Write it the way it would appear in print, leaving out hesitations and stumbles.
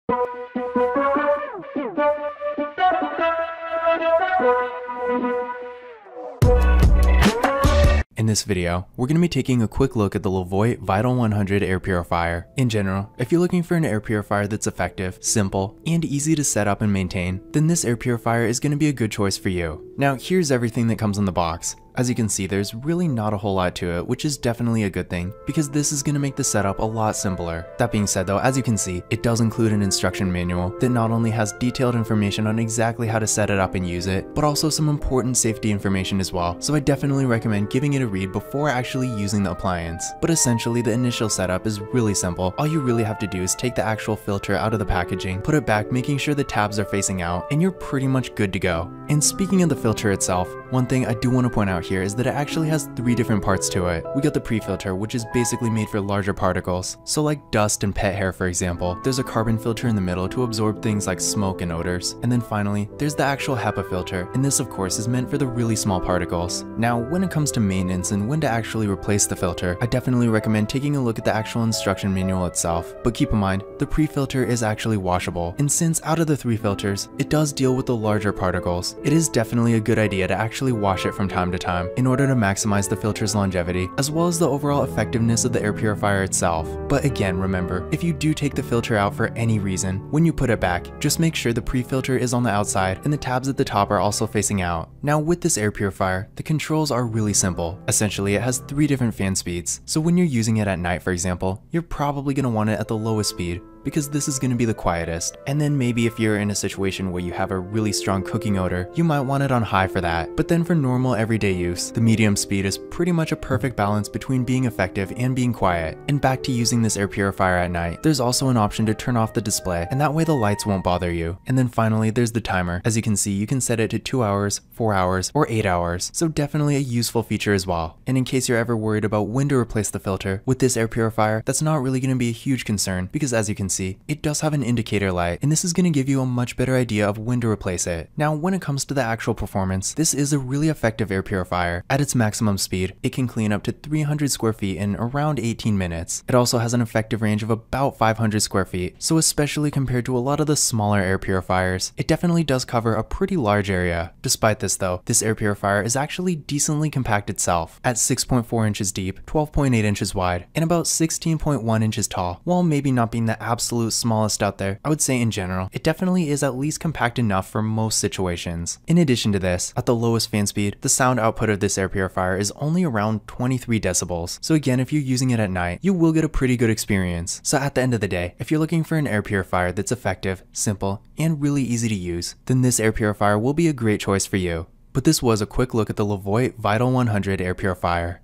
In this video, we're going to be taking a quick look at the Levoit Vital 100 air purifier. In general, if you're looking for an air purifier that's effective, simple, and easy to set up and maintain, then this air purifier is going to be a good choice for you. Now, here's everything that comes in the box. As you can see, there's really not a whole lot to it, which is definitely a good thing, because this is going to make the setup a lot simpler. That being said though, as you can see, it does include an instruction manual that not only has detailed information on exactly how to set it up and use it, but also some important safety information as well, so I definitely recommend giving it a read before actually using the appliance. But essentially, the initial setup is really simple. All you really have to do is take the actual filter out of the packaging, put it back, making sure the tabs are facing out, and you're pretty much good to go. And speaking of the filter itself, one thing I do want to point out here is that it actually has 3 different parts to it. We got the pre-filter, which is basically made for larger particles, so like dust and pet hair for example. There's a carbon filter in the middle to absorb things like smoke and odors, and then finally there's the actual HEPA filter, and this of course is meant for the really small particles. Now when it comes to maintenance and when to actually replace the filter, I definitely recommend taking a look at the actual instruction manual itself, but keep in mind the pre-filter is actually washable, and since out of the 3 filters it does deal with the larger particles, it is definitely a good idea to actually wash it from time to time in order to maximize the filter's longevity, as well as the overall effectiveness of the air purifier itself. But again, remember, if you do take the filter out for any reason, when you put it back, just make sure the pre-filter is on the outside and the tabs at the top are also facing out. Now with this air purifier, the controls are really simple. Essentially, it has 3 different fan speeds, so when you're using it at night for example, you're probably going to want it at the lowest speed, because this is going to be the quietest. And then maybe if you're in a situation where you have a really strong cooking odor, you might want it on high for that. But then for normal everyday use, the medium speed is pretty much a perfect balance between being effective and being quiet. And back to using this air purifier at night, there's also an option to turn off the display, and that way the lights won't bother you. And then finally there's the timer. As you can see, you can set it to 2 hours, 4 hours, or 8 hours, so definitely a useful feature as well. And in case you're ever worried about when to replace the filter, with this air purifier, that's not really going to be a huge concern, because as you can see, it does have an indicator light, and this is going to give you a much better idea of when to replace it. Now when it comes to the actual performance, this is a really effective air purifier. At its maximum speed, it can clean up to 300 square feet in around 18 minutes. It also has an effective range of about 500 square feet, so especially compared to a lot of the smaller air purifiers, it definitely does cover a pretty large area. Despite this though, this air purifier is actually decently compact itself, at 6.4 inches deep, 12.8 inches wide, and about 16.1 inches tall. While maybe not being the absolute smallest out there, I would say in general, it definitely is at least compact enough for most situations. In addition to this, at the lowest fan speed, the sound output of this air purifier is only around 23 decibels. So again, if you're using it at night, you will get a pretty good experience. So at the end of the day, if you're looking for an air purifier that's effective, simple, and really easy to use, then this air purifier will be a great choice for you. But this was a quick look at the Levoit Vital 100 air purifier.